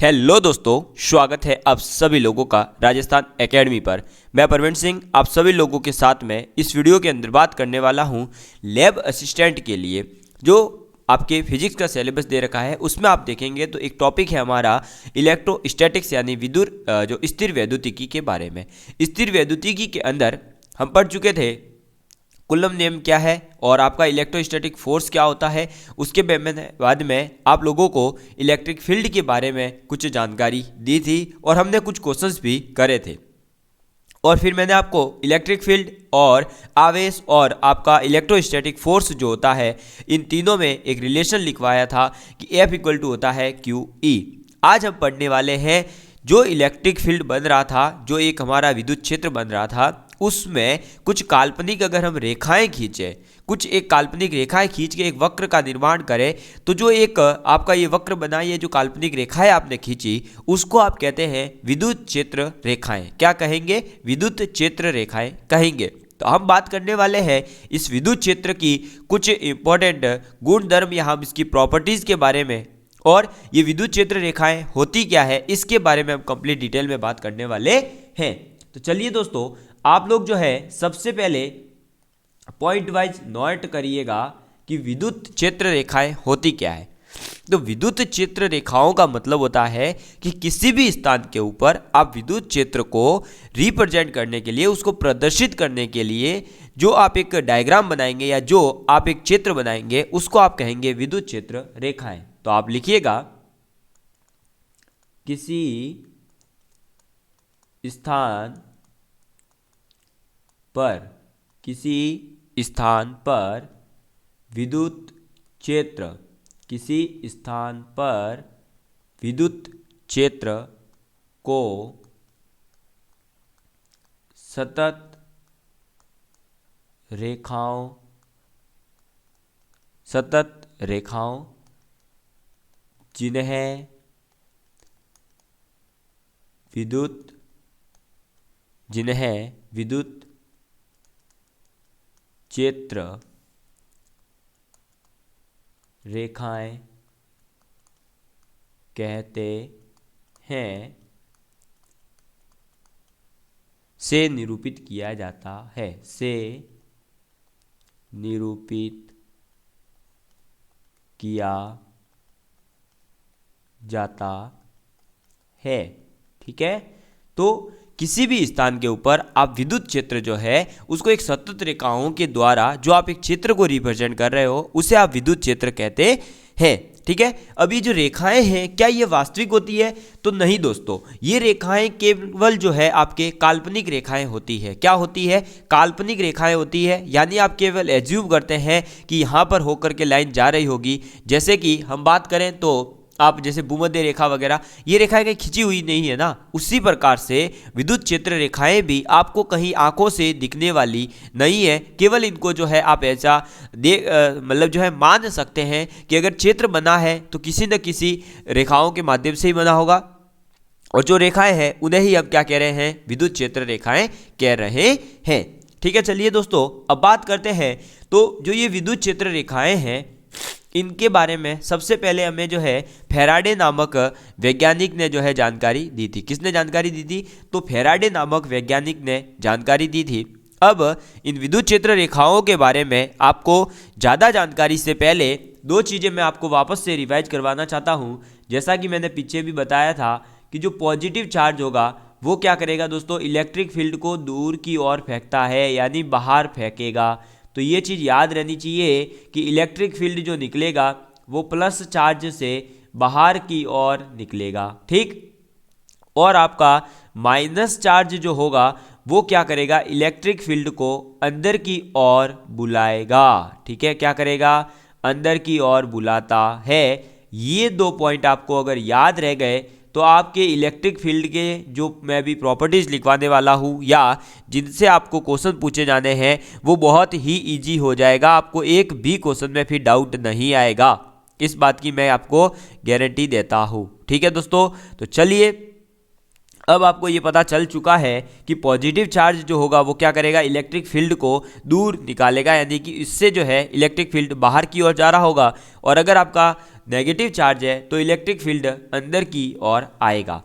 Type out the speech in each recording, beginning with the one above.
Hello दोस्तों, स्वागत है आप सभी लोगों का राजस्थान एकेडमी पर। मैं परवीन सिंह आप सभी लोगों के साथ में इस वीडियो के अंदर बात करने वाला हूं लैब असिस्टेंट के लिए। जो आपके फिजिक्स का सिलेबस दे रखा है उसमें आप देखेंगे तो एक टॉपिक है हमारा इलेक्ट्रोस्टैटिक्स यानी जो स्थिर वैद्युतिकी के बारे में। स्थिर वैद्युतिकी के अंदर हम पढ़ चुके थे कूलम नियम क्या है और आपका इलेक्ट्रोस्टैटिक फोर्स क्या होता है। उसके बाद में आप लोगों को इलेक्ट्रिक फील्ड के बारे में कुछ जानकारी दी थी और हमने कुछ क्वेश्चंस भी करे थे। और फिर मैंने आपको इलेक्ट्रिक फील्ड और आवेश और आपका इलेक्ट्रोस्टैटिक फोर्स जो होता है इन तीनों में एक रिलेशन लिखवाया था कि F इक्वल टू होता है QE। आज हम पढ़ने वाले हैं जो इलेक्ट्रिक फील्ड बन रहा था, जो एक हमारा विद्युत क्षेत्र बन रहा था, उसमें कुछ काल्पनिक अगर हम रेखाएं खींचे, कुछ एक काल्पनिक रेखाएं खींच के एक वक्र का निर्माण करें तो जो एक आपका ये वक्र बना, ये जो काल्पनिक रेखाएं आपने खींची उसको आप कहते हैं विद्युत क्षेत्र रेखाएं। क्या कहेंगे? विद्युत क्षेत्र रेखाएं कहेंगे। तो हम बात करने वाले हैं इस विद्युत क्षेत्र की कुछ इंपॉर्टेंट गुणधर्म या हम इसकी प्रॉपर्टीज के बारे में, और ये विद्युत क्षेत्र रेखाएं होती क्या है इसके बारे में हम कंप्लीट डिटेल में बात करने वाले हैं। तो चलिए दोस्तों, आप लोग जो है सबसे पहले पॉइंट वाइज नोट करिएगा कि विद्युत क्षेत्र रेखाएं होती क्या है। तो विद्युत क्षेत्र रेखाओं का मतलब होता है कि किसी भी स्थान के ऊपर आप विद्युत क्षेत्र को रिप्रेजेंट करने के लिए, उसको प्रदर्शित करने के लिए जो आप एक डायग्राम बनाएंगे या जो आप एक क्षेत्र बनाएंगे उसको आप कहेंगे विद्युत क्षेत्र रेखाएं। तो आप लिखिएगा किसी स्थान पर विद्युत क्षेत्र, किसी स्थान पर विद्युत क्षेत्र को सतत रेखाओं जिन्हें विद्युत क्षेत्र रेखाएं कहते हैं, से निरूपित किया जाता है। से निरूपित किया जाता है। ठीक है, तो किसी भी स्थान के ऊपर आप विद्युत क्षेत्र जो है उसको एक सतत रेखाओं के द्वारा जो आप एक क्षेत्र को रिप्रेजेंट कर रहे हो उसे आप विद्युत क्षेत्र कहते हैं। ठीक है, अब ये जो रेखाएं हैं क्या ये वास्तविक होती है? तो नहीं दोस्तों, ये रेखाएं केवल जो है आपके काल्पनिक रेखाएं होती है। क्या होती है? काल्पनिक रेखाएं होती है। यानी आप केवल एज्यूम करते हैं कि यहाँ पर होकर के लाइन जा रही होगी। जैसे कि हम बात करें तो आप जैसे भूमध्य रेखा वगैरह, ये रेखाएं कहीं खिंची हुई नहीं है ना, उसी प्रकार से विद्युत क्षेत्र रेखाएं भी आपको कहीं आंखों से दिखने वाली नहीं है। केवल इनको जो है आप ऐसा मतलब जो है मान सकते हैं कि अगर क्षेत्र बना है तो किसी न किसी रेखाओं के माध्यम से ही बना होगा, और जो रेखाएं हैं उन्हें ही हम क्या कह रहे हैं? विद्युत क्षेत्र रेखाएं कह रहे हैं। ठीक है, चलिए दोस्तों अब बात करते हैं तो जो ये विद्युत क्षेत्र रेखाएं हैं इनके बारे में सबसे पहले हमें जो है फैराडे नामक वैज्ञानिक ने जो है जानकारी दी थी। किसने जानकारी दी थी? तो फैराडे नामक वैज्ञानिक ने जानकारी दी थी। अब इन विद्युत क्षेत्र रेखाओं के बारे में आपको ज़्यादा जानकारी से पहले दो चीज़ें मैं आपको वापस से रिवाइज करवाना चाहता हूँ। जैसा कि मैंने पीछे भी बताया था कि जो पॉजिटिव चार्ज होगा वो क्या करेगा दोस्तों? इलेक्ट्रिक फील्ड को दूर की ओर फेंकता है, यानी बाहर फेंकेगा। तो ये चीज़ याद रहनी चाहिए कि इलेक्ट्रिक फील्ड जो निकलेगा वो प्लस चार्ज से बाहर की ओर निकलेगा। ठीक, और आपका माइनस चार्ज जो होगा वो क्या करेगा? इलेक्ट्रिक फील्ड को अंदर की ओर बुलाएगा। ठीक है, क्या करेगा? अंदर की ओर बुलाता है। ये दो पॉइंट आपको अगर याद रह गए तो आपके इलेक्ट्रिक फील्ड के जो मैं भी प्रॉपर्टीज़ लिखवाने वाला हूँ या जिनसे आपको क्वेश्चन पूछे जाने हैं वो बहुत ही इजी हो जाएगा। आपको एक भी क्वेश्चन में फिर डाउट नहीं आएगा, इस बात की मैं आपको गारंटी देता हूँ। ठीक है दोस्तों, तो चलिए अब आपको ये पता चल चुका है कि पॉजिटिव चार्ज जो होगा वो क्या करेगा, इलेक्ट्रिक फील्ड को दूर निकालेगा, यानी कि इससे जो है इलेक्ट्रिक फील्ड बाहर की ओर जा रहा होगा। और अगर आपका नेगेटिव चार्ज है तो इलेक्ट्रिक फील्ड अंदर की ओर आएगा।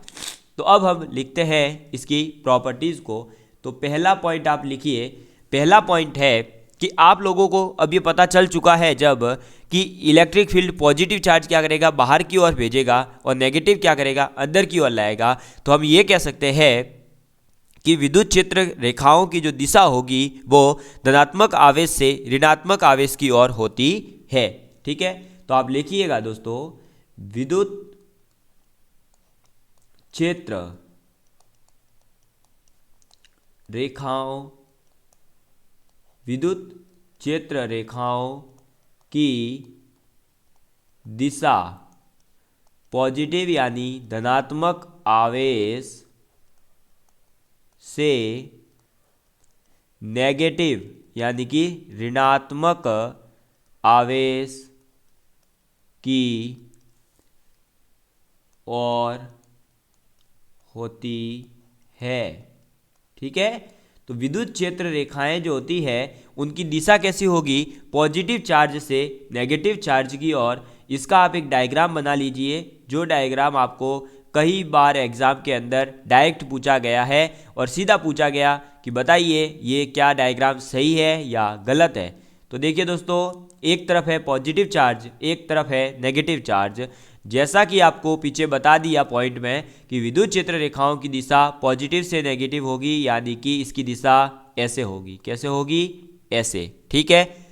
तो अब हम लिखते हैं इसकी प्रॉपर्टीज़ को। तो पहला पॉइंट आप लिखिए। पहला पॉइंट है कि आप लोगों को अब ये पता चल चुका है जब कि इलेक्ट्रिक फील्ड पॉजिटिव चार्ज क्या करेगा, बाहर की ओर भेजेगा, और नेगेटिव क्या करेगा, अंदर की ओर लाएगा। तो हम ये कह सकते हैं कि विद्युत क्षेत्र रेखाओं की जो दिशा होगी वो धनात्मक आवेश से ऋणात्मक आवेश की ओर होती है। ठीक है, तो आप लिखिएगा दोस्तों, विद्युत क्षेत्र रेखाओं, विद्युत क्षेत्र रेखाओं की दिशा पॉजिटिव यानी धनात्मक आवेश से नेगेटिव यानी कि ऋणात्मक आवेश की ओर होती है। ठीक है, तो विद्युत क्षेत्र रेखाएं जो होती है उनकी दिशा कैसी होगी, पॉजिटिव चार्ज से नेगेटिव चार्ज की ओर। इसका आप एक डायग्राम बना लीजिए, जो डायग्राम आपको कई बार एग्जाम के अंदर डायरेक्ट पूछा गया है और सीधा पूछा गया कि बताइए ये क्या डायग्राम सही है या गलत है। तो देखिए दोस्तों, एक तरफ है पॉजिटिव चार्ज, एक तरफ है नेगेटिव चार्ज। जैसा कि आपको पीछे बता दिया पॉइंट में कि विद्युत क्षेत्र रेखाओं की दिशा पॉजिटिव से नेगेटिव होगी, यानी कि इसकी दिशा ऐसे होगी। कैसे होगी, ऐसे। ठीक है,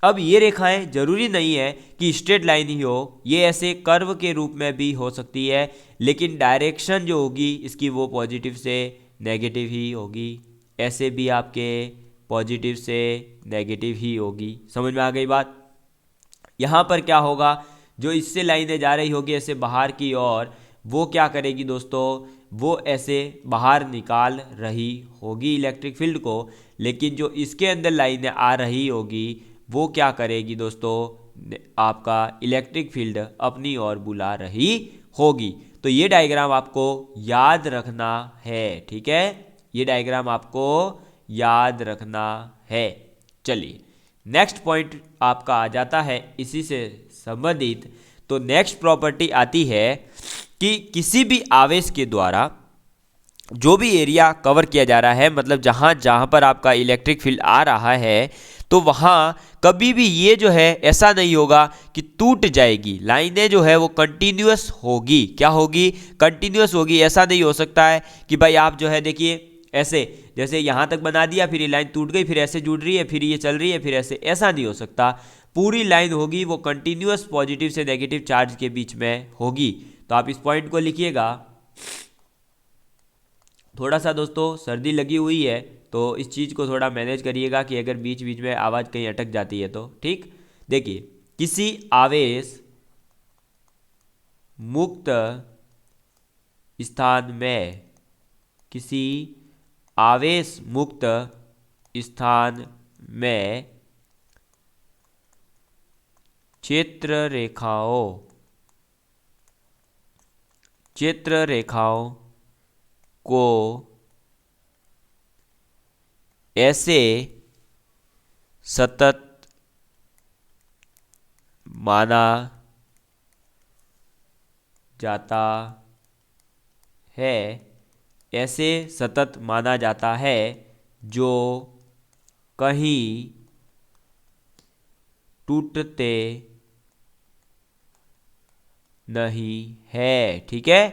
अब ये रेखाएं जरूरी नहीं है कि स्ट्रेट लाइन ही हो, ये ऐसे कर्व के रूप में भी हो सकती है, लेकिन डायरेक्शन जो होगी इसकी वो पॉजिटिव से नेगेटिव ही होगी। ऐसे भी आपके पॉजिटिव से नेगेटिव ही होगी। समझ में आ गई बात। यहाँ पर क्या होगा, जो इससे लाइनें जा रही होगी ऐसे बाहर की ओर, वो क्या करेगी दोस्तों, वो ऐसे बाहर निकाल रही होगी इलेक्ट्रिक फील्ड को। लेकिन जो इसके अंदर लाइनें आ रही होगी वो क्या करेगी दोस्तों, आपका इलेक्ट्रिक फील्ड अपनी ओर बुला रही होगी। तो ये डायग्राम आपको याद रखना है। ठीक है, ये डायग्राम आपको याद रखना है। चलिए, नेक्स्ट पॉइंट आपका आ जाता है इसी से संबंधित। तो नेक्स्ट प्रॉपर्टी आती है कि किसी भी आवेश के द्वारा जो भी एरिया कवर किया जा रहा है, मतलब जहाँ जहाँ पर आपका इलेक्ट्रिक फील्ड आ रहा है, तो वहाँ कभी भी ये जो है ऐसा नहीं होगा कि टूट जाएगी। लाइनें जो है वो कंटिन्यूअस होगी। क्या होगी, कंटिन्यूअस होगी। ऐसा नहीं हो सकता है कि भाई आप जो है देखिए ऐसे, जैसे यहाँ तक बना दिया, फिर ये लाइन टूट गई, फिर ऐसे जुड़ रही है, फिर ये चल रही है, फिर ऐसे। ऐसा नहीं हो सकता। पूरी लाइन होगी वो कंटिन्यूअस पॉजिटिव से नेगेटिव चार्ज के बीच में होगी। तो आप इस पॉइंट को लिखिएगा। थोड़ा सा दोस्तों सर्दी लगी हुई है, तो इस चीज़ को थोड़ा मैनेज करिएगा कि अगर बीच बीच में आवाज़ कहीं अटक जाती है तो। ठीक, देखिए, किसी आवेश मुक्त स्थान में, किसी आवेश मुक्त स्थान में क्षेत्र रेखाओं को ऐसे सतत माना जाता है, ऐसे सतत माना जाता है जो कहीं टूटते नहीं है। ठीक है,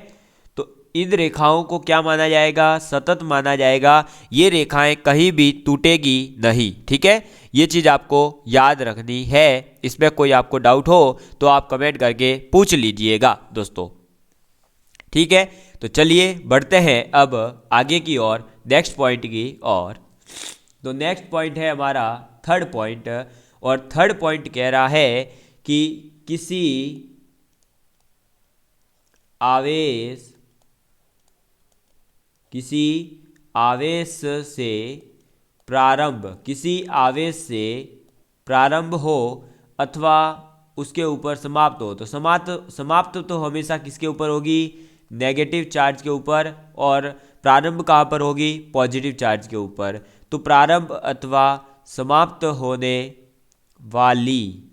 तो इन रेखाओं को क्या माना जाएगा, सतत माना जाएगा। ये रेखाएं कहीं भी टूटेगी नहीं। ठीक है, ये चीज़ आपको याद रखनी है। इसमें कोई आपको डाउट हो तो आप कमेंट करके पूछ लीजिएगा दोस्तों। ठीक है, तो चलिए बढ़ते हैं अब आगे की ओर, नेक्स्ट पॉइंट की ओर। तो नेक्स्ट पॉइंट है हमारा थर्ड पॉइंट, और थर्ड पॉइंट कह रहा है कि किसी आवेश से प्रारंभ हो अथवा उसके ऊपर समाप्त हो। तो समाप्त तो हमेशा किसके ऊपर होगी, नेगेटिव चार्ज के ऊपर और प्रारंभ कहाँ पर होगी, पॉजिटिव चार्ज के ऊपर। तो प्रारंभ अथवा समाप्त होने वाली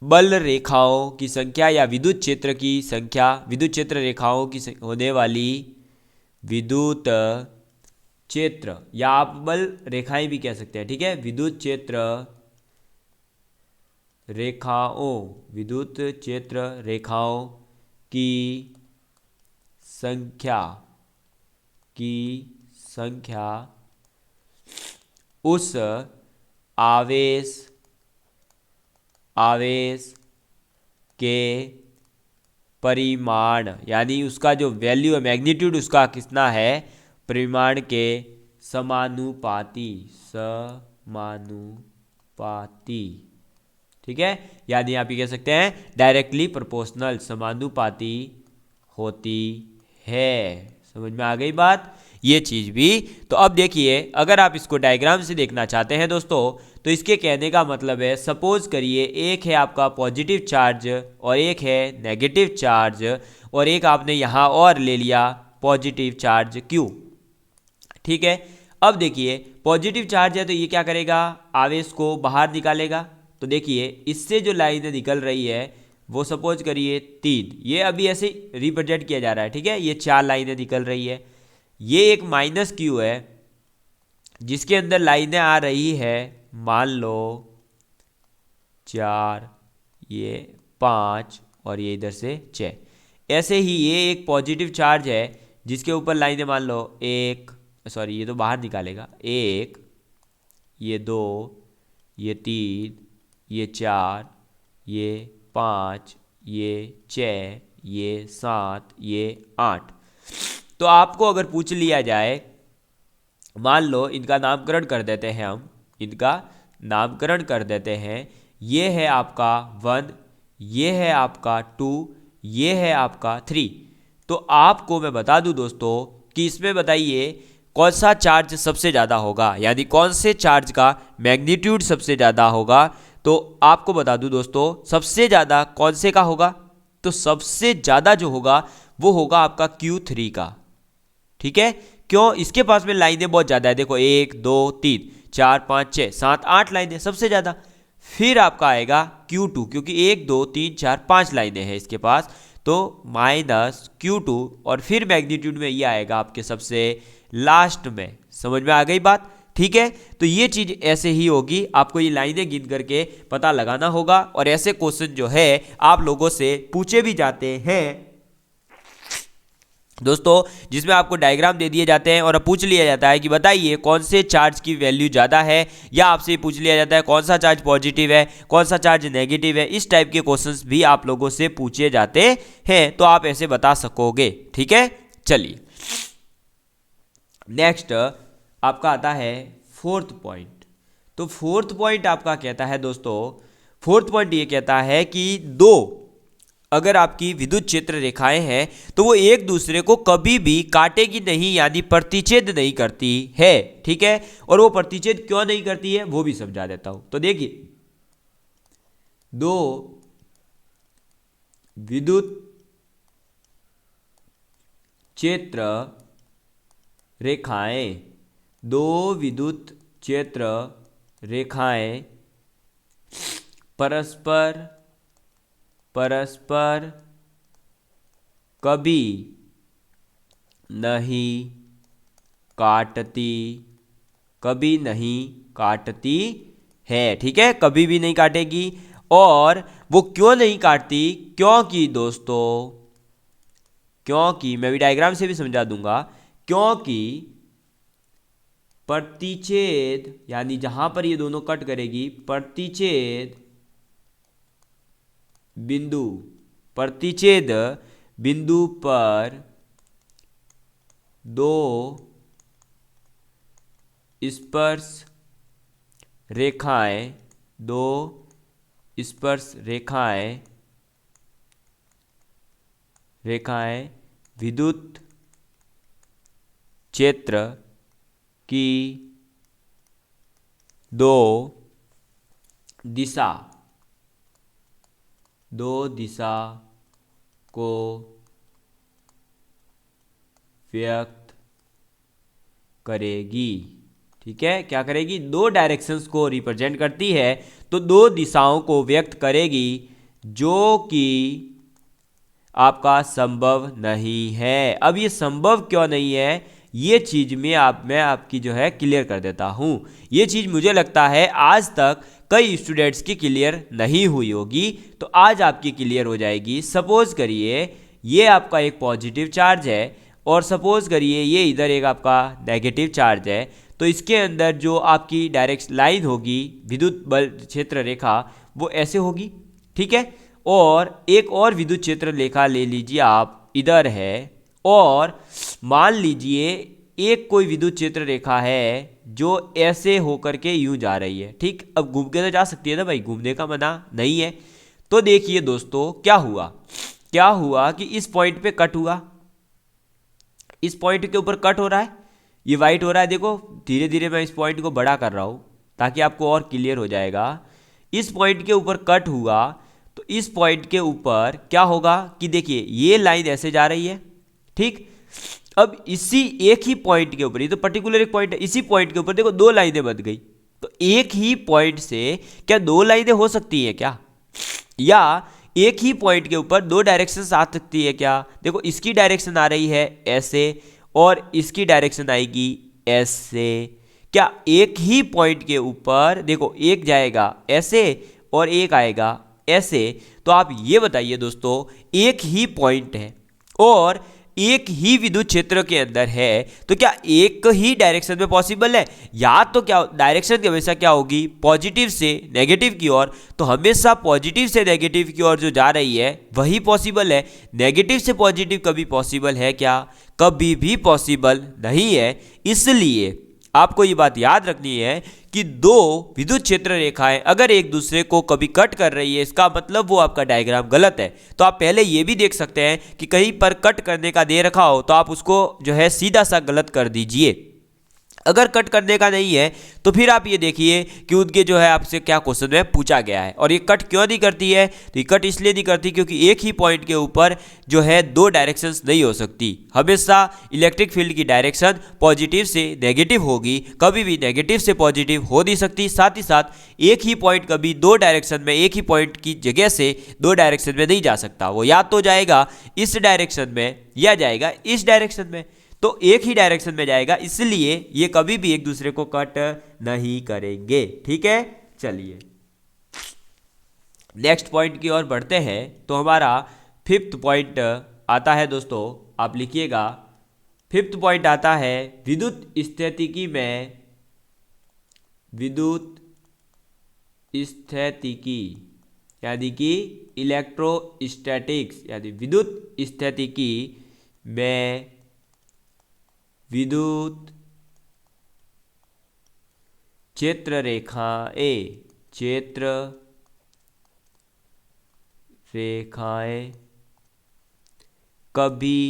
बल रेखाओं की संख्या या विद्युत क्षेत्र की संख्या, विद्युत क्षेत्र रेखाओं की होने वाली विद्युत क्षेत्र, या आप बल रेखाएं भी कह सकते हैं, ठीक है, विद्युत क्षेत्र रेखाओं की संख्या उस आवेश के परिमाण, यानी उसका जो वैल्यू है, मैग्नीट्यूड उसका कितना है, परिमाण के समानुपाती, ठीक है, यानी आप ये कह सकते हैं डायरेक्टली प्रोपोर्शनल, समानुपाती होती है। समझ में आ गई बात, ये चीज भी। तो अब देखिए, अगर आप इसको डायग्राम से देखना चाहते हैं दोस्तों, तो इसके कहने का मतलब है, सपोज करिए एक है आपका पॉजिटिव चार्ज और एक है नेगेटिव चार्ज, और एक आपने यहाँ और ले लिया पॉजिटिव चार्ज Q, ठीक है। अब देखिए पॉजिटिव चार्ज है तो ये क्या करेगा, आवेश को बाहर निकालेगा। तो देखिए इससे जो लाइन निकल रही है वो सपोज करिए 3, ये अभी ऐसे रिप्रेजेंट किया जा रहा है, ठीक है, ये 4 लाइनें निकल रही है। ये एक माइनस Q है जिसके अंदर लाइनें आ रही है, मान लो 4, ये 5 और ये इधर से 6। ऐसे ही ये एक पॉजिटिव चार्ज है जिसके ऊपर लाइनें मान लो 1, सॉरी ये तो बाहर निकालेगा, 1, ये 2, ये 3, ये 4, ये 5, ये 6, ये 7, ये 8। तो आपको अगर पूछ लिया जाए, मान लो इनका नामकरण कर देते हैं हम, ये है आपका 1, ये है आपका 2, ये है आपका 3। तो आपको मैं बता दूं दोस्तों कि इसमें बताइए कौन सा चार्ज सबसे ज़्यादा होगा, यानी कौन से चार्ज का मैग्नीट्यूड सबसे ज़्यादा होगा। तो आपको बता दूं दोस्तों, सबसे ज़्यादा कौन से का होगा, तो सबसे ज़्यादा जो होगा वो होगा आपका Q3 का, ठीक है। क्यों, इसके पास में लाइनें बहुत ज़्यादा है, देखो 1, 2, 3, 4, 5, 6, 7, 8 लाइनें सबसे ज़्यादा। फिर आपका आएगा Q2, क्योंकि 1, 2, 3, 4, 5 लाइनें हैं इसके पास, तो माइनस Q2, और फिर मैग्नीट्यूड में ये आएगा आपके सबसे लास्ट में। समझ में आ गई बात, ठीक है। तो ये चीज़ ऐसे ही होगी, आपको ये लाइनें गिन करके पता लगाना होगा, और ऐसे क्वेश्चन जो है आप लोगों से पूछे भी जाते हैं दोस्तों, जिसमें आपको डायग्राम दे दिए जाते हैं और अब पूछ लिया जाता है कि बताइए कौन से चार्ज की वैल्यू ज़्यादा है, या आपसे पूछ लिया जाता है कौन सा चार्ज पॉजिटिव है, कौन सा चार्ज नेगेटिव है। इस टाइप के क्वेश्चंस भी आप लोगों से पूछे जाते हैं, तो आप ऐसे बता सकोगे, ठीक है। चलिए नेक्स्ट आपका आता है फोर्थ पॉइंट। तो फोर्थ पॉइंट आपका कहता है दोस्तों, फोर्थ पॉइंट ये कहता है कि अगर आपकी विद्युत क्षेत्र रेखाएं हैं तो वो एक दूसरे को कभी भी काटेगी नहीं, यानी प्रतिच्छेद नहीं करती है, ठीक है। और वो प्रतिच्छेद क्यों नहीं करती है वो भी समझा देता हूं। तो देखिए, 2 विद्युत क्षेत्र रेखाएं परस्पर कभी नहीं काटती है, ठीक है, कभी भी नहीं काटेगी। और वो क्यों नहीं काटती, क्योंकि दोस्तों, क्योंकि मैं भी डायग्राम से भी समझा दूंगा, क्योंकि प्रतिच्छेद, यानी जहां पर ये दोनों कट करेगी, प्रतिच्छेद बिंदु पर 2 स्पर्श रेखाएं विद्युत क्षेत्र की 2 दिशा दो दिशा को व्यक्त करेगी। ठीक है, क्या करेगी? दो डायरेक्शंस को रिप्रेजेंट करती है, तो दो दिशाओं को व्यक्त करेगी, जो कि आपका संभव नहीं है। अब ये संभव क्यों नहीं है, ये चीज मैं आपकी जो है क्लियर कर देता हूँ। ये चीज मुझे लगता है आज तक कई स्टूडेंट्स की क्लियर नहीं हुई होगी, तो आज आपकी क्लियर हो जाएगी। सपोज करिए ये आपका एक पॉजिटिव चार्ज है और सपोज करिए ये इधर एक आपका नेगेटिव चार्ज है, तो इसके अंदर जो आपकी डायरेक्ट लाइन होगी, विद्युत बल क्षेत्र रेखा, वो ऐसे होगी। ठीक है, और एक और विद्युत क्षेत्र रेखा ले लीजिए आप, इधर है, और मान लीजिए एक कोई विद्युत क्षेत्र रेखा है जो ऐसे होकर के यूं जा रही है। ठीक, अब घूम के तो जा सकती है ना भाई, घूमने का मना नहीं है। तो देखिए दोस्तों क्या हुआ कि इस पॉइंट पे कट हुआ, इस पॉइंट के ऊपर कट हो रहा है, ये वाइट हो रहा है। देखो धीरे धीरे मैं इस पॉइंट को बड़ा कर रहा हूं ताकि आपको और क्लियर हो जाएगा। इस पॉइंट के ऊपर कट हुआ, तो इस पॉइंट के ऊपर क्या होगा कि देखिए ये लाइन ऐसे जा रही है। ठीक, अब इसी एक ही पॉइंट के ऊपर, ये तो पर्टिकुलर एक पॉइंट है, इसी पॉइंट के ऊपर देखो दो लाइनें बन गई। तो एक ही पॉइंट से क्या दो लाइनें हो सकती है क्या, या एक ही पॉइंट के ऊपर दो डायरेक्शंस आ सकती है क्या? देखो इसकी डायरेक्शन आ रही है ऐसे और इसकी डायरेक्शन आएगी ऐसे। क्या एक ही पॉइंट के ऊपर देखो एक जाएगा ऐसे और एक आएगा ऐसे? तो आप ये बताइए दोस्तों, एक ही पॉइंट है और एक ही विद्युत क्षेत्र के अंदर है, तो क्या एक ही डायरेक्शन में पॉसिबल है? या तो क्या डायरेक्शन की हमेशा क्या होगी, पॉजिटिव से नेगेटिव की ओर, तो हमेशा पॉजिटिव से नेगेटिव की ओर जो जा रही है वही पॉसिबल है। नेगेटिव से पॉजिटिव कभी पॉसिबल है क्या? कभी भी पॉसिबल नहीं है। इसलिए आपको ये बात याद रखनी है कि दो विद्युत क्षेत्र रेखाएं अगर एक दूसरे को कभी कट कर रही है, इसका मतलब वो आपका डायग्राम गलत है। तो आप पहले ये भी देख सकते हैं कि कहीं पर कट करने का दे रखा हो तो आप उसको जो है सीधा सा गलत कर दीजिए। अगर कट करने का नहीं है तो फिर आप ये देखिए कि उनके जो है आपसे क्या क्वेश्चन में पूछा गया है। और ये कट क्यों नहीं करती है, तो ये कट इसलिए नहीं करती क्योंकि एक ही पॉइंट के ऊपर जो है दो डायरेक्शंस नहीं हो सकती। हमेशा इलेक्ट्रिक फील्ड की डायरेक्शन पॉजिटिव से नेगेटिव होगी, कभी भी नेगेटिव से पॉजिटिव हो नहीं सकती। साथ ही साथ एक ही पॉइंट कभी दो डायरेक्शन में, एक ही पॉइंट की जगह से दो डायरेक्शन में नहीं जा सकता। वो या तो जाएगा इस डायरेक्शन में या जाएगा इस डायरेक्शन में, तो एक ही डायरेक्शन में जाएगा, इसलिए ये कभी भी एक दूसरे को कट नहीं करेंगे। ठीक है, चलिए नेक्स्ट पॉइंट की ओर बढ़ते हैं। तो हमारा फिफ्थ पॉइंट आता है दोस्तों, आप लिखिएगा। फिफ्थ पॉइंट आता है विद्युत स्थितिकी में, विद्युत स्थितिकी यानी कि इलेक्ट्रोस्टैटिक्स, यानी विद्युत स्थितिकी में विद्युत क्षेत्र रेखाएं कभी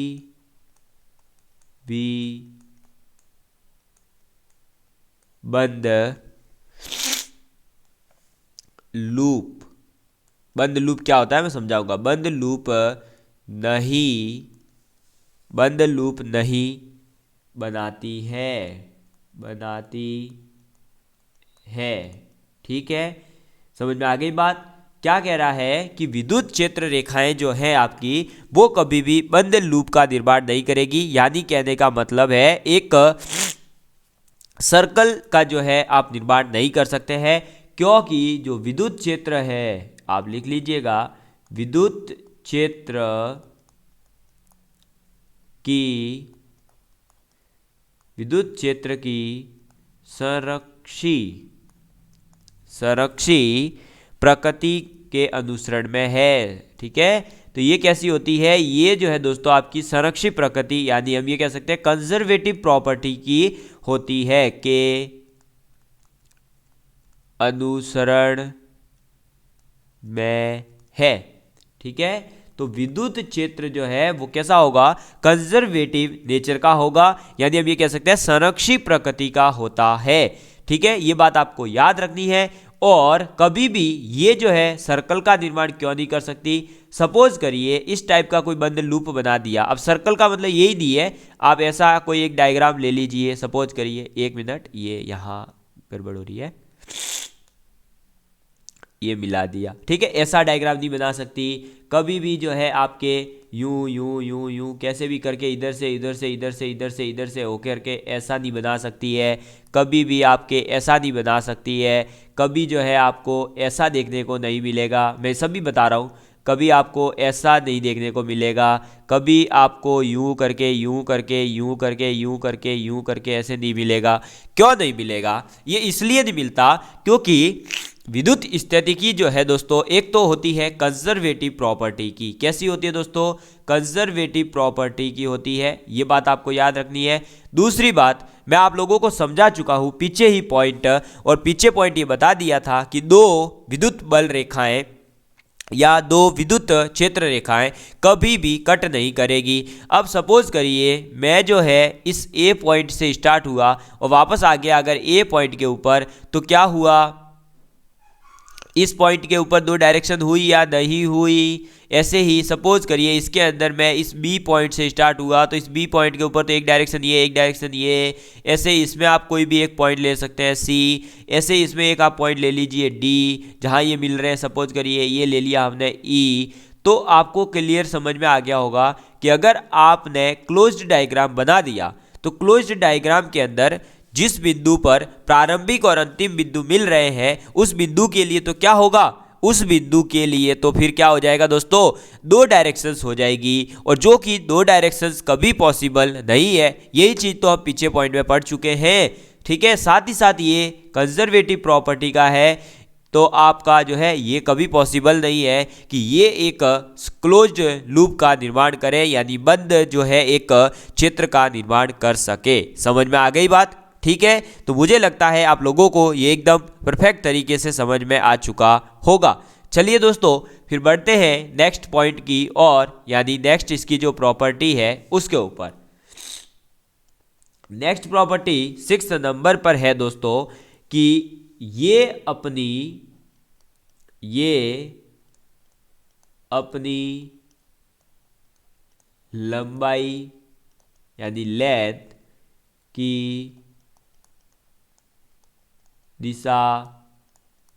भी बंद लूप क्या होता है मैं समझाऊंगा। बंद लूप नहीं बनाती है। ठीक है, समझ में आ गई बात? क्या कह रहा है कि विद्युत क्षेत्र रेखाएं जो है आपकी, वो कभी भी बंद लूप का निर्माण नहीं करेगी। यानी कहने का मतलब है एक सर्कल का जो है आप निर्माण नहीं कर सकते हैं, क्योंकि जो विद्युत क्षेत्र है, आप लिख लीजिएगा, विद्युत क्षेत्र की संरक्षी प्रकृति के अनुसरण में है। ठीक है, तो ये कैसी होती है, ये जो है दोस्तों आपकी संरक्षी प्रकृति, यानी हम ये कह सकते हैं कंजर्वेटिव प्रॉपर्टी की होती है, के अनुसरण में है। ठीक है, तो विद्युत क्षेत्र जो है वो कैसा होगा, कंजर्वेटिव नेचर का होगा, यानी हम ये कह सकते हैं संरक्षी प्रकृति का होता है। ठीक है, ये बात आपको याद रखनी है। और कभी भी ये जो है सर्कल का निर्माण क्यों नहीं कर सकती। सपोज करिए इस टाइप का कोई बंद लूप बना दिया। अब सर्कल का मतलब यही दी है, आप ऐसा कोई एक डायग्राम ले लीजिए। सपोज करिए, एक मिनट, ये यहाँ गड़बड़ हो रही है, ये मिला दिया, ठीक है। ऐसा डायग्राम नहीं बना सकती। कभी भी जो है आपके यूं यूं यूं यूं कैसे भी करके इधर से इधर से इधर से इधर से इधर से होकर के ऐसा नहीं बना सकती है। कभी भी आपके ऐसा नहीं बना सकती है। कभी जो है आपको ऐसा देखने को नहीं मिलेगा। मैं सभी बता रहा हूँ, कभी आपको ऐसा नहीं देखने को मिलेगा। कभी आपको यूं करके यूं करके यूं करके यूं करके यूं करके ऐसे नहीं मिलेगा। क्यों नहीं मिलेगा? ये इसलिए नहीं मिलता क्योंकि विद्युत स्थितिकी जो है दोस्तों, एक तो होती है कंजर्वेटिव प्रॉपर्टी की। कैसी होती है दोस्तों? कंजर्वेटिव प्रॉपर्टी की होती है, ये बात आपको याद रखनी है। दूसरी बात, मैं आप लोगों को समझा चुका हूं पीछे ही पॉइंट, और पीछे पॉइंट ये बता दिया था कि दो विद्युत बल रेखाएं या दो विद्युत क्षेत्र रेखाएं कभी भी कट नहीं करेगी। अब सपोज करिए मैं जो है इस ए पॉइंट से स्टार्ट हुआ और वापस आ गया अगर ए पॉइंट के ऊपर, तो क्या हुआ? इस पॉइंट के ऊपर दो डायरेक्शन हुई या नहीं हुई? ऐसे ही सपोज करिए इसके अंदर मैं इस बी पॉइंट से स्टार्ट हुआ, तो इस बी पॉइंट के ऊपर तो एक डायरेक्शन ये, एक डायरेक्शन ये। ऐसे ही इसमें आप कोई भी एक पॉइंट ले सकते हैं सी। ऐसे ही इसमें एक आप पॉइंट ले लीजिए डी, जहाँ ये मिल रहे हैं। सपोज करिए ये ले लिया हमने ई। तो आपको क्लियर समझ में आ गया होगा कि अगर आपने क्लोज्ड डायग्राम बना दिया तो क्लोज्ड डायग्राम के अंदर जिस बिंदु पर प्रारंभिक और अंतिम बिंदु मिल रहे हैं उस बिंदु के लिए तो क्या होगा? उस बिंदु के लिए तो फिर क्या हो जाएगा दोस्तों? दो डायरेक्शंस हो जाएगी, और जो कि दो डायरेक्शंस कभी पॉसिबल नहीं है। यही चीज तो हम पीछे पॉइंट में पढ़ चुके हैं, ठीक है। साथ ही साथ ये कंजर्वेटिव प्रॉपर्टी का है, तो आपका जो है ये कभी पॉसिबल नहीं है कि ये एक क्लोज्ड लूप का निर्माण करे, यानी बंद जो है एक क्षेत्र का निर्माण कर सके। समझ में आ गई बात? ठीक है, तो मुझे लगता है आप लोगों को ये एकदम परफेक्ट तरीके से समझ में आ चुका होगा। चलिए दोस्तों, फिर बढ़ते हैं नेक्स्ट पॉइंट की और, यानी नेक्स्ट इसकी जो प्रॉपर्टी है उसके ऊपर। नेक्स्ट प्रॉपर्टी 6 नंबर पर है दोस्तों कि ये अपनी लंबाई यानी लेंथ की दिशा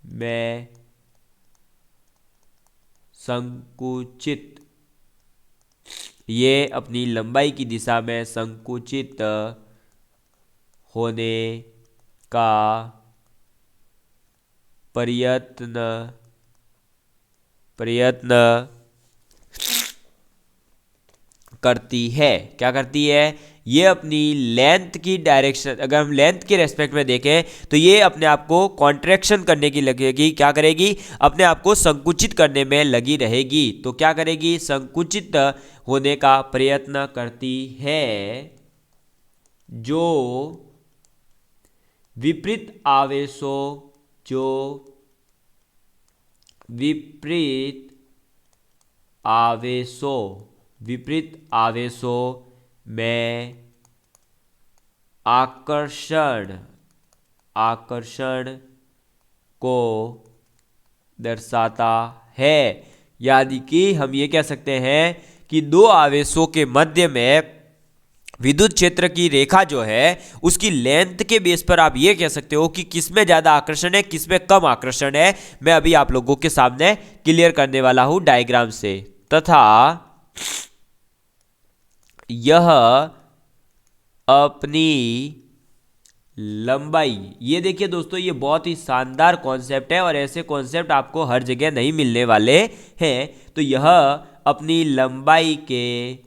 में संकुचित, ये अपनी लंबाई की दिशा में संकुचित होने का प्रयत्न करती है। क्या करती है? ये अपनी लेंथ की डायरेक्शन, अगर हम लेंथ के रेस्पेक्ट में देखें तो ये अपने आप को कॉन्ट्रैक्शन करने की लगेगी। क्या करेगी? अपने आप को संकुचित करने में लगी रहेगी। तो क्या करेगी? संकुचित होने का प्रयत्न करती है, जो विपरीत आवेशों में आकर्षण को दर्शाता है। यानी कि हम ये कह सकते हैं कि दो आवेशों के मध्य में विद्युत क्षेत्र की रेखा जो है उसकी लेंथ के बेस पर आप ये कह सकते हो कि किसमें ज्यादा आकर्षण है, किसमें कम आकर्षण है। मैं अभी आप लोगों के सामने क्लियर करने वाला हूं डायग्राम से। तथा यह अपनी लंबाई, ये देखिए दोस्तों, ये बहुत ही शानदार कॉन्सेप्ट है और ऐसे कॉन्सेप्ट आपको हर जगह नहीं मिलने वाले हैं। तो यह अपनी लंबाई के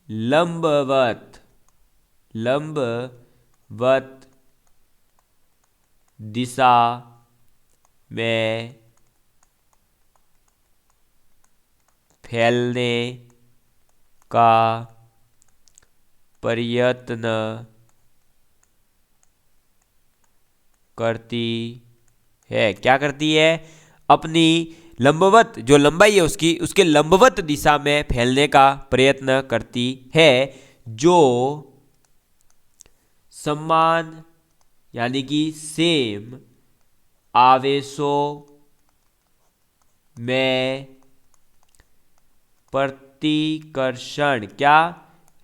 लंबवत दिशा में फैलने का प्रयत्न करती है। क्या करती है? अपनी लंबवत, जो लंबाई है उसके लंबवत दिशा में फैलने का प्रयत्न करती है, जो समान यानी कि सेम आवेशों में प्रतिकर्षण, क्या,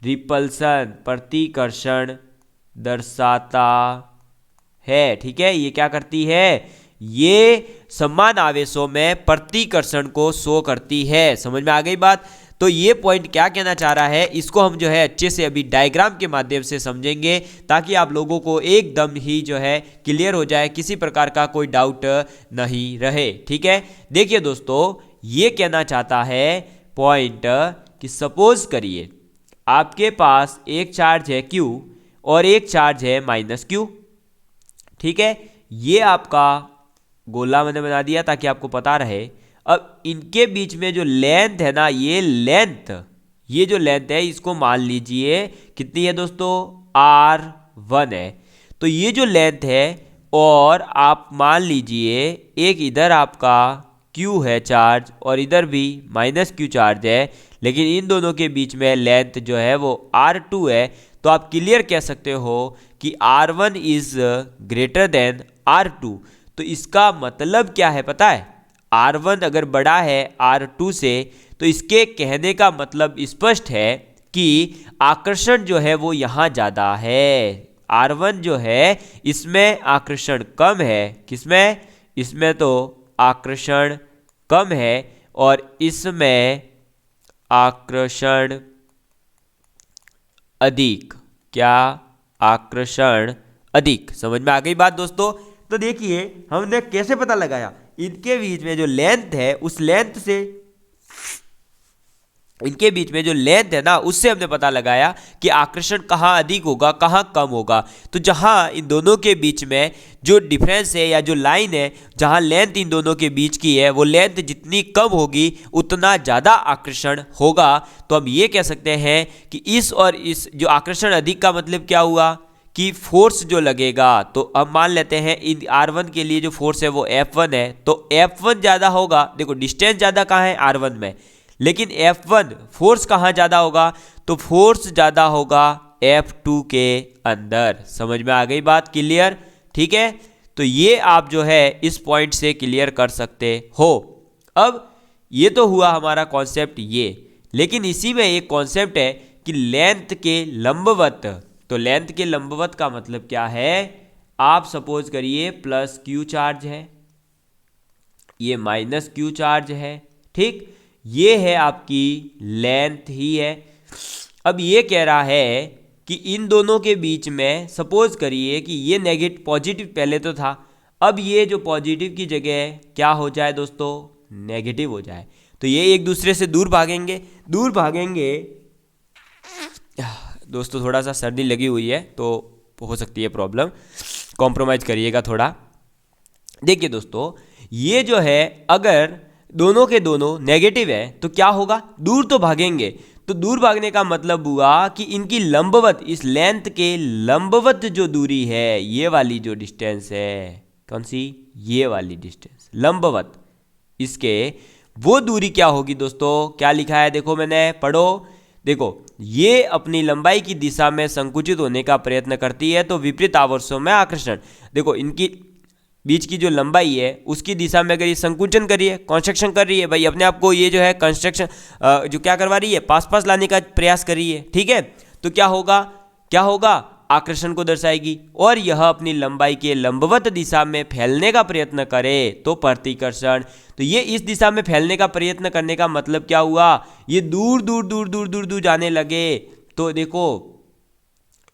रिपल्सन, प्रतिकर्षण दर्शाता है। ठीक है, ये क्या करती है, ये समान आवेशों में प्रतिकर्षण को शो करती है। समझ में आ गई बात। तो ये पॉइंट क्या कहना चाह रहा है, इसको हम जो है अच्छे से अभी डायग्राम के माध्यम से समझेंगे, ताकि आप लोगों को एकदम ही जो है क्लियर हो जाए, किसी प्रकार का कोई डाउट नहीं रहे। ठीक है, देखिए दोस्तों, ये कहना चाहता है पॉइंट कि सपोज करिए आपके पास एक चार्ज है Q और एक चार्ज है -Q। ठीक है, ये आपका गोला मैंने बना दिया ताकि आपको पता रहे। अब इनके बीच में जो लेंथ है ना, ये जो लेंथ है इसको मान लीजिए कितनी है दोस्तों, R1 है। तो ये जो लेंथ है, और आप मान लीजिए एक इधर आपका Q है चार्ज और इधर भी -Q चार्ज है, लेकिन इन दोनों के बीच में लेंथ जो है वो R2 है। तो आप क्लियर कह सकते हो कि R1 is greater than R2। तो इसका मतलब क्या है पता है, R1 अगर बड़ा है R2 से, तो इसके कहने का मतलब स्पष्ट है कि आकर्षण जो है वो यहाँ ज़्यादा है। R1 जो है इसमें आकर्षण कम है, किसमें, इसमें तो आकर्षण कम है और इसमें आकर्षण अधिक, क्या, आकर्षण अधिक। समझ में आ गई बात दोस्तों। तो देखिए हमने कैसे पता लगाया, इनके बीच में जो लेंथ है उस लेंथ से, इनके बीच में जो लेंथ है ना उससे हमने पता लगाया कि आकर्षण कहाँ अधिक होगा कहाँ कम होगा। तो जहाँ इन दोनों के बीच में जो डिफरेंस है या जो लाइन है, जहाँ लेंथ इन दोनों के बीच की है, वो लेंथ जितनी कम होगी उतना ज़्यादा आकर्षण होगा। तो हम ये कह सकते हैं कि इस और इस जो आकर्षण अधिक का मतलब क्या हुआ कि फोर्स जो लगेगा, तो अब मान लेते हैं इन R1 के लिए जो फोर्स है वो F1 है, तो F1 ज़्यादा होगा। देखो डिस्टेंस ज़्यादा कहाँ है, R1 में, लेकिन F1 फोर्स कहाँ ज़्यादा होगा, तो फोर्स ज़्यादा होगा F2 के अंदर। समझ में आ गई बात, क्लियर। ठीक है, तो ये आप जो है इस पॉइंट से क्लियर कर सकते हो। अब ये तो हुआ हमारा कॉन्सेप्ट ये, लेकिन इसी में एक कॉन्सेप्ट है कि लेंथ के लंबवत। तो लेंथ के लंबवत का मतलब क्या है, आप सपोज करिए +Q चार्ज है, ये -Q चार्ज है। ठीक, ये है आपकी लेंथ ही है। अब ये कह रहा है कि इन दोनों के बीच में सपोज करिए कि ये नेगेटिव पॉजिटिव पहले तो था, अब ये जो पॉजिटिव की जगह क्या हो जाए दोस्तों, नेगेटिव हो जाए। तो ये एक दूसरे से दूर भागेंगे दोस्तों, थोड़ा सा सर्दी लगी हुई है तो हो सकती है प्रॉब्लम, कॉम्प्रोमाइज़ करिएगा थोड़ा। देखिए दोस्तों, ये जो है अगर दोनों के दोनों नेगेटिव है तो क्या होगा, दूर तो भागेंगे। तो दूर भागने का मतलब हुआ कि इनकी लंबवत, इस लेंथ के लंबवत जो दूरी है, ये वाली जो डिस्टेंस है, कौन सी, ये वाली डिस्टेंस लंबवत, इसके वो दूरी क्या होगी दोस्तों, क्या लिखा है देखो मैंने, पढ़ो। देखो ये अपनी लंबाई की दिशा में संकुचित होने का प्रयत्न करती है, तो विपरीत आवर्तों में आकर्षण। देखो इनकी बीच की जो लंबाई है उसकी दिशा में अगर ये संकुचन कर रही है, कंस्ट्रक्शन कर रही है, भाई अपने आप को ये जो है कंस्ट्रक्शन जो क्या करवा रही है, पास लाने का प्रयास कर रही है। ठीक है, तो क्या होगा, आकर्षण को दर्शाएगी। और यह अपनी लंबाई के लंबवत दिशा में फैलने का प्रयत्न करे तो प्रतिकर्षण। तो ये इस दिशा में फैलने का प्रयत्न करने का मतलब क्या हुआ, ये दूर दूर जाने लगे। तो देखो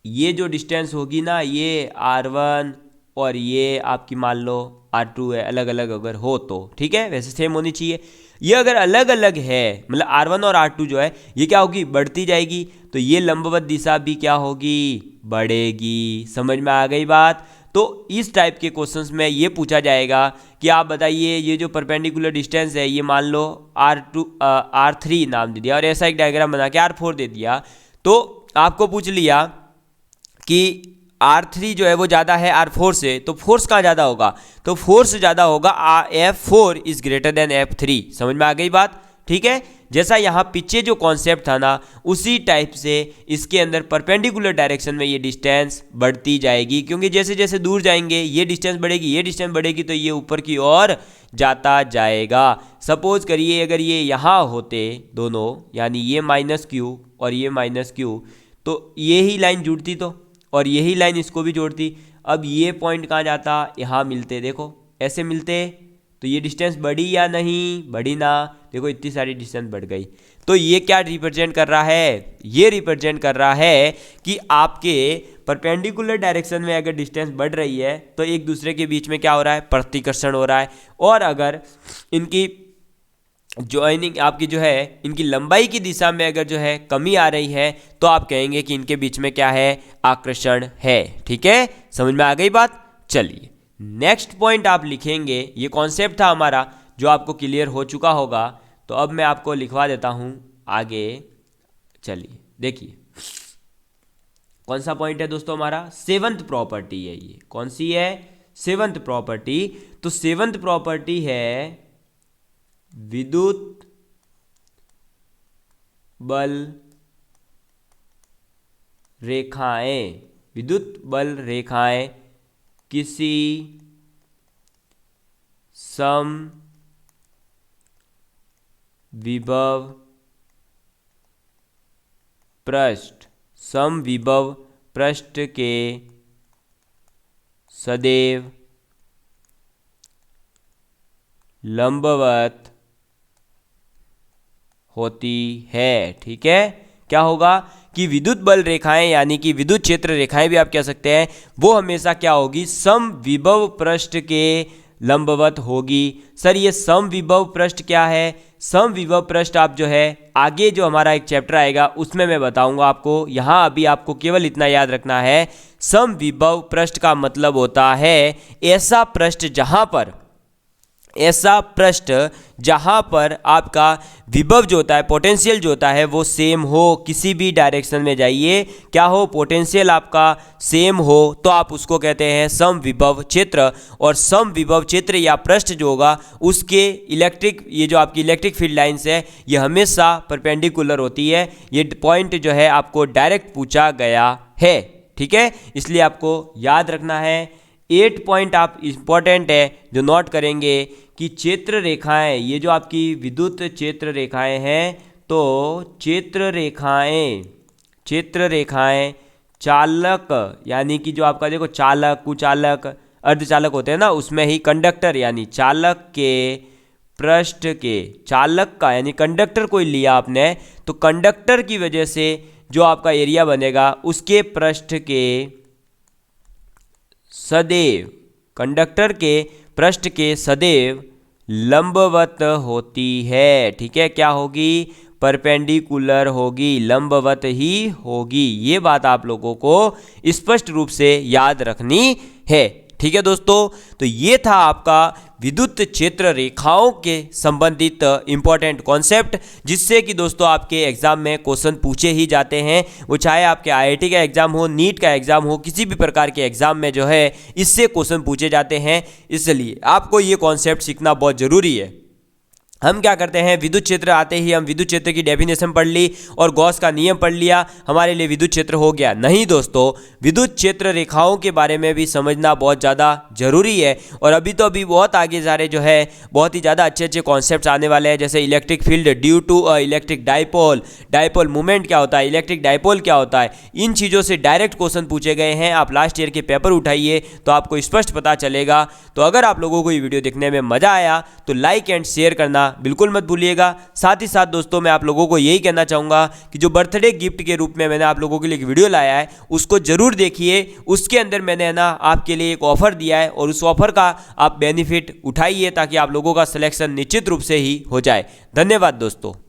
ये जो डिस्टेंस होगी ना, ये R1 और ये आपकी मान लो R2 है, अलग अलग अगर हो तो ठीक है, वैसे सेम होनी चाहिए। ये अगर अलग अलग है, मतलब R1 और R2 जो है ये क्या होगी, बढ़ती जाएगी, तो ये लंबवत दिशा भी क्या होगी, बढ़ेगी। समझ में आ गई बात। तो इस टाइप के क्वेश्चंस में ये पूछा जाएगा कि आप बताइए ये जो परपेंडिकुलर डिस्टेंस है, ये मान लो R3 नाम दे दिया और ऐसा एक डायग्राम बना के R4 दे दिया, तो आपको पूछ लिया कि R3 जो है वो ज़्यादा है R4 से, तो फोर्स कहाँ ज़्यादा होगा, तो फोर्स ज़्यादा होगा F4 is greater than F3। समझ में आ गई बात, ठीक है। जैसा यहाँ पीछे जो कॉन्सेप्ट था ना, उसी टाइप से इसके अंदर परपेंडिकुलर डायरेक्शन में ये डिस्टेंस बढ़ती जाएगी, क्योंकि जैसे जैसे दूर जाएंगे ये डिस्टेंस बढ़ेगी, ये डिस्टेंस बढ़ेगी, तो ये ऊपर की ओर जाता जाएगा। सपोज करिए अगर ये यहाँ होते दोनों, यानी ये माइनस क्यू और ये माइनस क्यू, तो ये ही लाइन जुड़ती तो, और यही लाइन इसको भी जोड़ती। अब ये पॉइंट कहाँ जाता, यहाँ मिलते, देखो ऐसे मिलते, तो ये डिस्टेंस बढ़ी या नहीं, बढ़ी ना, देखो इतनी सारी डिस्टेंस बढ़ गई। तो ये क्या रिप्रेजेंट कर रहा है, ये रिप्रेजेंट कर रहा है कि आपके परपेंडिकुलर डायरेक्शन में अगर डिस्टेंस बढ़ रही है तो एक दूसरे के बीच में क्या हो रहा है, प्रतिकर्षण हो रहा है। और अगर इनकी ज्वाइनिंग आपकी जो है, इनकी लंबाई की दिशा में अगर जो है कमी आ रही है, तो आप कहेंगे कि इनके बीच में क्या है, आकर्षण है। ठीक है, समझ में आ गई बात। चलिए नेक्स्ट पॉइंट आप लिखेंगे, ये कॉन्सेप्ट था हमारा जो आपको क्लियर हो चुका होगा, तो अब मैं आपको लिखवा देता हूं आगे। चलिए देखिए कौन सा पॉइंट है दोस्तों हमारा, सेवंथ प्रॉपर्टी है। ये कौन सी है, सेवंथ प्रॉपर्टी। तो सेवंथ प्रॉपर्टी है विद्युत बल रेखाएं, विद्युत बल रेखाएं किसी सम विभव पृष्ठ, सम विभव पृष्ठ के सदैव लंबवत होती है। ठीक है, क्या होगा कि विद्युत बल रेखाएं यानी कि विद्युत क्षेत्र रेखाएं भी आप कह सकते हैं, वो हमेशा क्या होगी, सम विभव पृष्ठ के लंबवत होगी। सर ये सम विभव पृष्ठ क्या है, सम विभव पृष्ठ आप जो है आगे जो हमारा एक चैप्टर आएगा उसमें मैं बताऊंगा आपको। यहाँ अभी आपको केवल इतना याद रखना है, सम विभव पृष्ठ का मतलब होता है ऐसा पृष्ठ जहाँ पर, ऐसा पृष्ठ जहाँ पर आपका विभव जो होता है, पोटेंशियल जो होता है वो सेम हो, किसी भी डायरेक्शन में जाइए क्या हो, पोटेंशियल आपका सेम हो, तो आप उसको कहते हैं सम विभव क्षेत्र। और सम विभव क्षेत्र या पृष्ठ जो होगा उसके इलेक्ट्रिक, ये जो आपकी इलेक्ट्रिक फील्ड लाइन्स है ये हमेशा परपेंडिकुलर होती है। ये पॉइंट जो है आपको डायरेक्ट पूछा गया है। ठीक है, इसलिए आपको याद रखना है। 8 पॉइंट आप इंपॉर्टेंट है जो नोट करेंगे कि क्षेत्र रेखाएं, ये जो आपकी विद्युत क्षेत्र रेखाएं हैं, तो क्षेत्र रेखाएं चालक, यानी कि जो आपका देखो चालक, कुचालक, अर्धचालक होते हैं ना, उसमें ही कंडक्टर यानी चालक के पृष्ठ के, चालक का यानी कंडक्टर कोई लिया आपने, तो कंडक्टर की वजह से जो आपका एरिया बनेगा उसके पृष्ठ के सदैव, कंडक्टर के पृष्ठ के सदैव लंबवत होती है। ठीक है, क्या होगी, परपेंडिकुलर होगी, लंबवत ही होगी। ये बात आप लोगों को स्पष्ट रूप से याद रखनी है। ठीक है दोस्तों, तो ये था आपका विद्युत क्षेत्र रेखाओं के संबंधित इंपॉर्टेंट कॉन्सेप्ट, जिससे कि दोस्तों आपके एग्जाम में क्वेश्चन पूछे ही जाते हैं। वो चाहे आपके आईआईटी का एग्जाम हो, नीट का एग्जाम हो, किसी भी प्रकार के एग्जाम में जो है इससे क्वेश्चन पूछे जाते हैं। इसलिए आपको ये कॉन्सेप्ट सीखना बहुत जरूरी है। हम क्या करते हैं, विद्युत क्षेत्र आते ही हम विद्युत क्षेत्र की डेफिनेशन पढ़ ली और गॉस का नियम पढ़ लिया, हमारे लिए विद्युत क्षेत्र हो गया। नहीं दोस्तों, विद्युत क्षेत्र रेखाओं के बारे में भी समझना बहुत ज़्यादा जरूरी है। और अभी तो अभी बहुत आगे जा रहे जो है बहुत ही ज़्यादा अच्छे अच्छे कॉन्सेप्ट्स आने वाले हैं, जैसे electric field due to electric dipole, dipole movement क्या होता है, इलेक्ट्रिक डाइपोल क्या होता है, इन चीज़ों से डायरेक्ट क्वेश्चन पूछे गए हैं। आप लास्ट ईयर के पेपर उठाइए तो आपको स्पष्ट पता चलेगा। तो अगर आप लोगों को ये वीडियो देखने में मज़ा आया तो लाइक एंड शेयर करना बिल्कुल मत भूलिएगा। साथ ही साथ दोस्तों मैं आप लोगों को यही कहना चाहूँगा कि जो बर्थडे गिफ्ट के रूप में मैंने आप लोगों के लिए एक वीडियो लाया है उसको जरूर देखिए। उसके अंदर मैंने है ना आपके लिए एक ऑफर दिया है और उस ऑफर का आप बेनिफिट उठाइए ताकि आप लोगों का सिलेक्शन निश्चित रूप से ही हो जाए। धन्यवाद दोस्तों।